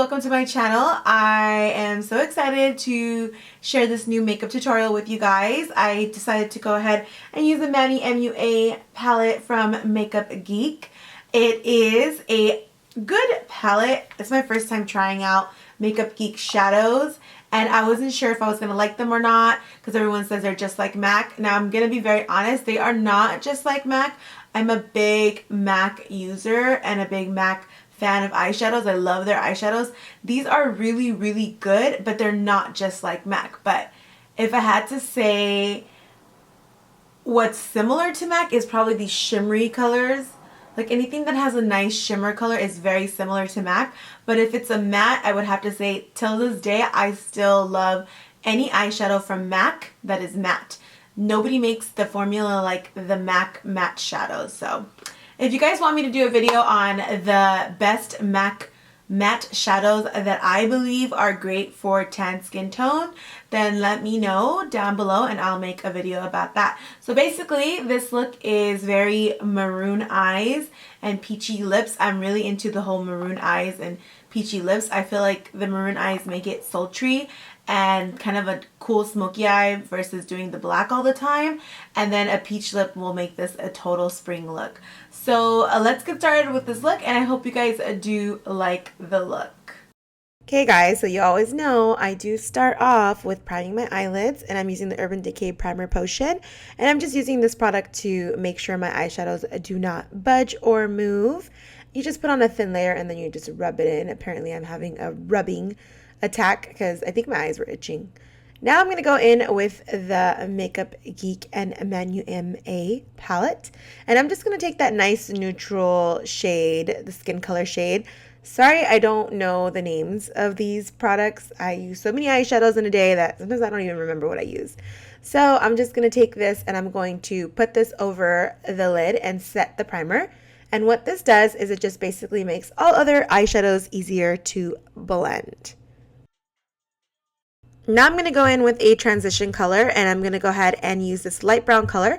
welcome to my channel. I am so excited to share this new makeup tutorial with you guys. I decided to go ahead and use the Manny MUA palette from Makeup Geek. It is a good palette. It's my first time trying out Makeup Geek shadows, and I wasn't sure if I was going to like them or not because everyone says they're just like MAC. Now I'm going to be very honest, they are not just like MAC. I'm a big MAC user and a big MAC fan of eyeshadows. I love their eyeshadows. These are really, really good, but they're not just like MAC. But if I had to say what's similar to MAC is probably these shimmery colors. Like anything that has a nice shimmer color is very similar to MAC. But if it's a matte, I would have to say till this day, I still love any eyeshadow from MAC that is matte. Nobody makes the formula like the MAC matte shadows. So if you guys want me to do a video on the best MAC matte shadows that I believe are great for tan skin tone, then let me know down below and I'll make a video about that. So basically this look is very maroon eyes and peachy lips. I'm really into the whole maroon eyes and peachy lips. I feel like the maroon eyes make it sultry and kind of a cool smoky eye versus doing the black all the time, and then a peach lip will make this a total spring look. So let's get started with this look, and I hope you guys do like the look. Okay guys, so you always know I do start off with priming my eyelids, and I'm using the Urban Decay Primer Potion, and I'm just using this product to make sure my eyeshadows do not budge or move. You just put on a thin layer and then you just rub it in. Apparently I'm having a rubbing attack because I think my eyes were itching. Now I'm going to go in with the Makeup Geek and Manny MUA palette, and I'm just going to take that nice neutral shade, the skin color shade. Sorry, I don't know the names of these products. I use so many eyeshadows in a day that sometimes I don't even remember what I use. So I'm just going to take this and I'm going to put this over the lid and set the primer. And what this does is it just basically makes all other eyeshadows easier to blend. Now I'm going to go in with a transition color, and I'm going to go ahead and use this light brown color,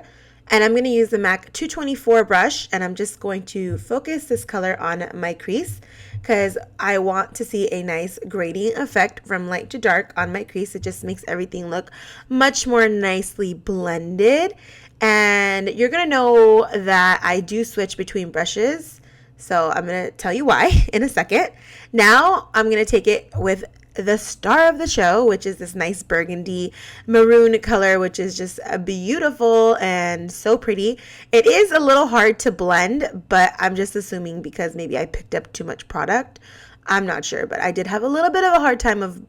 and I'm going to use the MAC 224 brush, and I'm just going to focus this color on my crease because I want to see a nice grading effect from light to dark on my crease. It just makes everything look much more nicely blended, and you're going to know that I do switch between brushes, so I'm going to tell you why in a second. Now I'm going to take it with the star of the show, which is this nice burgundy maroon color, which is just beautiful and so pretty. It is a little hard to blend, but I'm just assuming because maybe I picked up too much product. I'm not sure, but I did have a little bit of a hard time of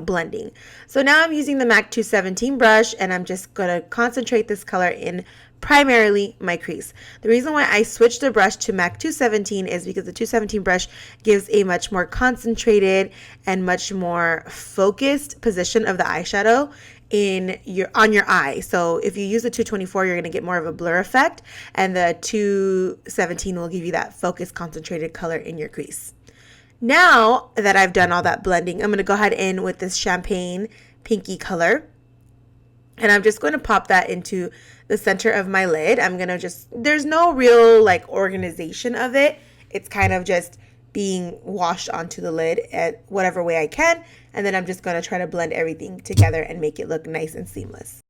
blending. So now I'm using the MAC 217 brush, and I'm just going to concentrate this color in primarily my crease. The reason why I switched the brush to MAC 217 is because the 217 brush gives a much more concentrated and much more focused position of the eyeshadow on your eye. So if you use the 224, you're going to get more of a blur effect, and the 217 will give you that focused, concentrated color in your crease. Now that I've done all that blending, I'm going to go ahead in with this champagne pinky color, and I'm just going to pop that into the center of my lid. I'm going to there's no real like organization of it. It's kind of just being washed onto the lid at whatever way I can, and then I'm just going to try to blend everything together and make it look nice and seamless.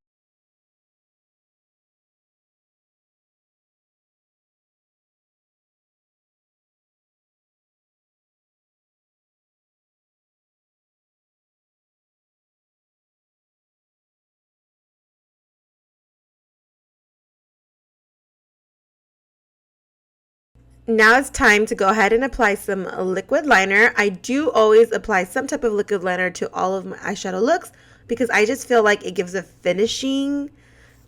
Now it's time to go ahead and apply some liquid liner. I do always apply some type of liquid liner to all of my eyeshadow looks because I just feel like it gives a finishing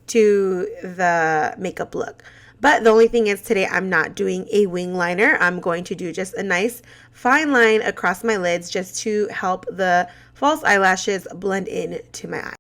to the makeup look. But the only thing is today I'm not doing a wing liner. I'm going to do just a nice fine line across my lids just to help the false eyelashes blend in to my eye.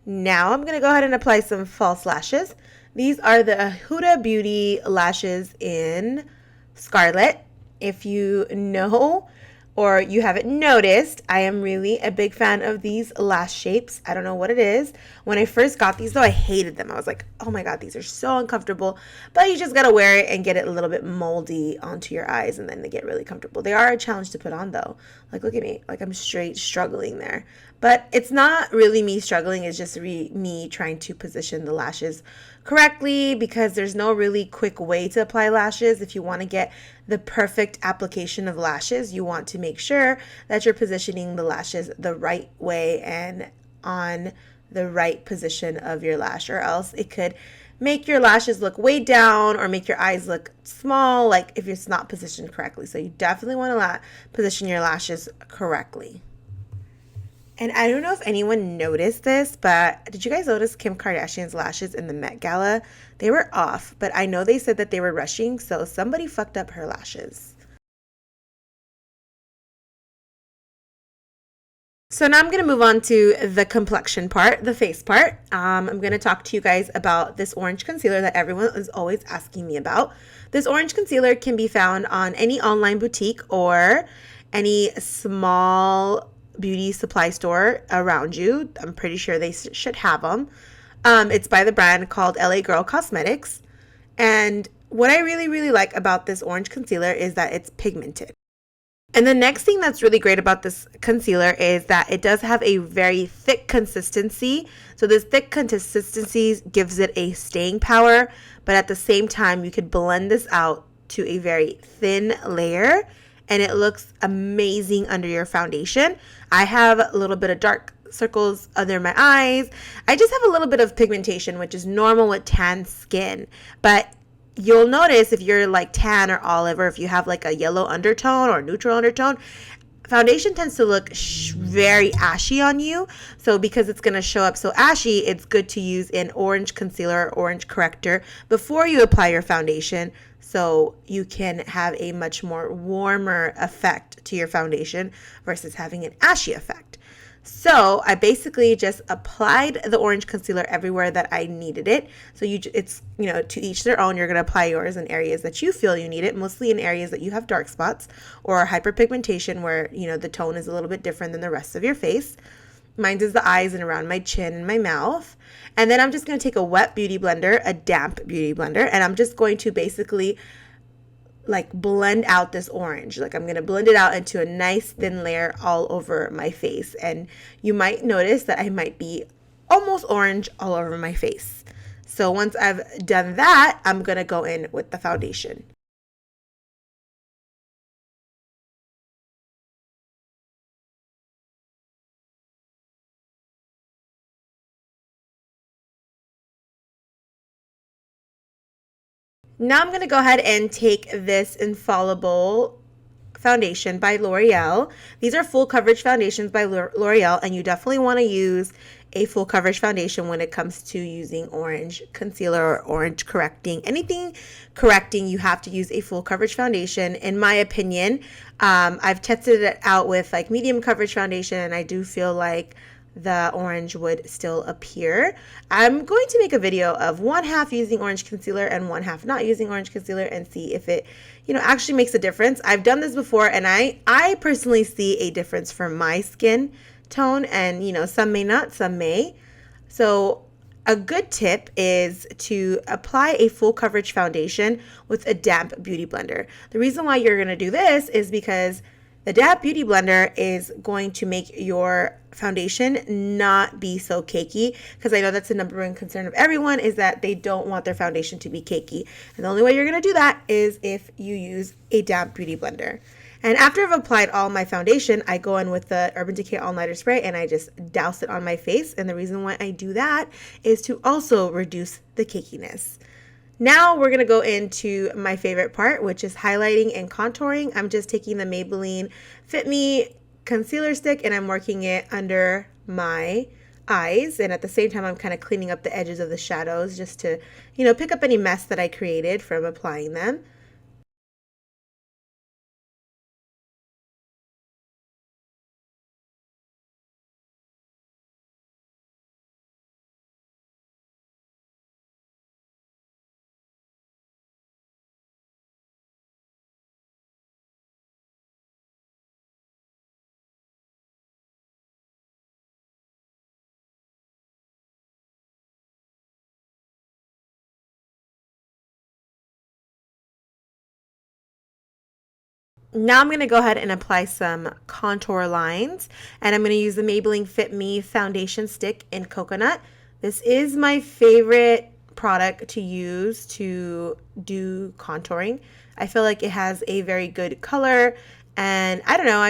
Now I'm going to go ahead and apply some false lashes. These are the Huda Beauty lashes in Scarlet. If you know or you haven't noticed, I am really a big fan of these lash shapes. I don't know what it is. When I first got these though, I hated them. I was like, oh my God, these are so uncomfortable. But you just gotta wear it and get it a little bit moldy onto your eyes and then they get really comfortable. They are a challenge to put on though. Like, look at me, like I'm straight struggling there. But it's not really me struggling, it's just me trying to position the lashes correctly because there's no really quick way to apply lashes. If you want to get the perfect application of lashes, you want to make sure that you're positioning the lashes the right way and on the right position of your lash, or else it could make your lashes look way down or make your eyes look small, like if it's not positioned correctly. So you definitely want to position your lashes correctly. And I don't know if anyone noticed this, but did you guys notice Kim Kardashian's lashes in the Met Gala? They were off, but I know they said that they were rushing, so somebody fucked up her lashes. So now I'm going to move on to the complexion part, the face part. I'm going to talk to you guys about this orange concealer that everyone is always asking me about. This orange concealer can be found on any online boutique or any small beauty supply store around you. I'm pretty sure they should have them. It's by the brand called LA Girl Cosmetics. And what I really, really like about this orange concealer is that it's pigmented. And the next thing that's really great about this concealer is that it does have a very thick consistency. So this thick consistency gives it a staying power, but at the same time, you could blend this out to a very thin layer and it looks amazing under your foundation. I have a little bit of dark circles under my eyes. I just have a little bit of pigmentation, which is normal with tan skin, but you'll notice if you're like tan or olive, or if you have like a yellow undertone or neutral undertone, foundation tends to look very ashy on you. So because it's going to show up so ashy, it's good to use an orange concealer or orange corrector before you apply your foundation, so you can have a much more warmer effect to your foundation versus having an ashy effect. So I basically just applied the orange concealer everywhere that I needed it. So it's, to each their own. You're going to apply yours in areas that you feel you need it, mostly in areas that you have dark spots or hyperpigmentation where, the tone is a little bit different than the rest of your face. Mine is the eyes and around my chin and my mouth. And then I'm just going to take a wet beauty blender, a damp beauty blender, and I'm just going to basically like blend out this orange. Like I'm going to blend it out into a nice thin layer all over my face. And you might notice that I might be almost orange all over my face. So once I've done that, I'm going to go in with the foundation. Now I'm going to go ahead and take this Infallible foundation by L'Oreal. These are full coverage foundations by L'Oreal, and you definitely want to use a full coverage foundation when it comes to using orange concealer or orange correcting. Anything correcting, you have to use a full coverage foundation. In my opinion, I've tested it out with like medium coverage foundation, and I do feel like the orange would still appear. I'm going to make a video of one half using orange concealer and one half not using orange concealer and see if it, actually makes a difference. I've done this before and I personally see a difference for my skin tone, and some may not, some may. So a good tip is to apply a full coverage foundation with a damp beauty blender. The reason why you're going to do this is because the damp beauty blender is going to make your foundation not be so cakey, because I know that's the number one concern of everyone, is that they don't want their foundation to be cakey. And the only way you're going to do that is if you use a damp beauty blender. And after I've applied all my foundation, I go in with the Urban Decay All Nighter Spray and I just douse it on my face. And the reason why I do that is to also reduce the cakiness. Now we're going to go into my favorite part, which is highlighting and contouring. I'm just taking the Maybelline Fit Me concealer stick and I'm working it under my eyes. And at the same time, I'm kind of cleaning up the edges of the shadows just to, pick up any mess that I created from applying them. Now I'm going to go ahead and apply some contour lines, and I'm going to use the Maybelline Fit Me foundation stick in coconut. This is my favorite product to use to do contouring. I feel like it has a very good color, and I don't know,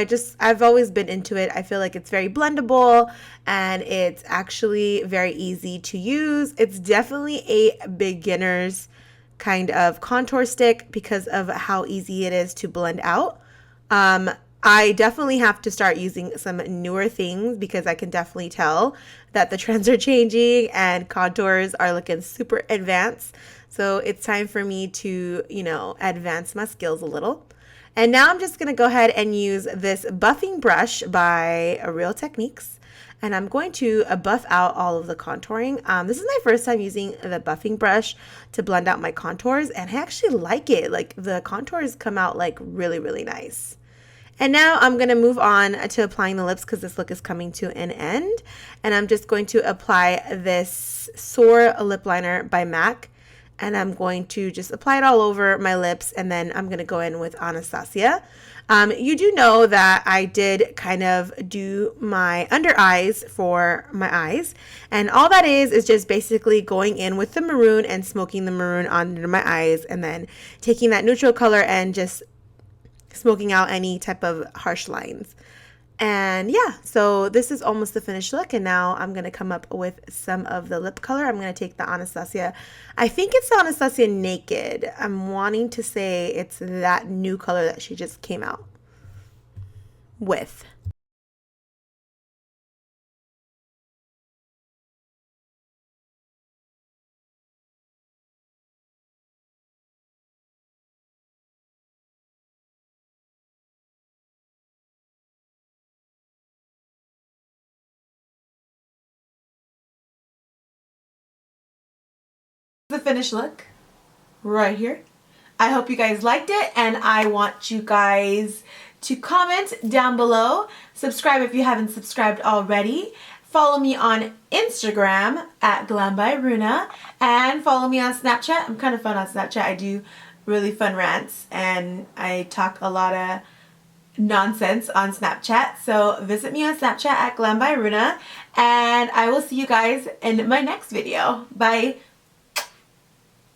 I've always been into it. I feel like it's very blendable and it's actually very easy to use. It's definitely a beginner's kind of contour stick because of how easy it is to blend out. I definitely have to start using some newer things because I can definitely tell that the trends are changing and contours are looking super advanced. So it's time for me to, advance my skills a little. And now I'm just going to go ahead and use this buffing brush by Real Techniques. And I'm going to buff out all of the contouring. This is my first time using the buffing brush to blend out my contours, and I actually like it. Like, the contours come out like really, really nice. And now I'm going to move on to applying the lips because this look is coming to an end. And I'm just going to apply this Soar lip liner by MAC. And I'm going to just apply it all over my lips, and then I'm going to go in with Anastasia. You do know that I did kind of do my under eyes for my eyes, and all that is just basically going in with the maroon and smoking the maroon under my eyes, and then taking that neutral color and just smoking out any type of harsh lines. And yeah, so this is almost the finished look, and now I'm going to come up with some of the lip color. I'm going to take the Anastasia. I think it's the Anastasia Naked. I'm wanting to say it's that new color that she just came out with. The finished look right here. I hope you guys liked it, and I want you guys to comment down below. Subscribe if you haven't subscribed already. Follow me on Instagram at Glambyruna, and follow me on Snapchat. I'm kind of fun on Snapchat. I do really fun rants, and I talk a lot of nonsense on Snapchat. So visit me on Snapchat at Glambyruna, and I will see you guys in my next video. Bye.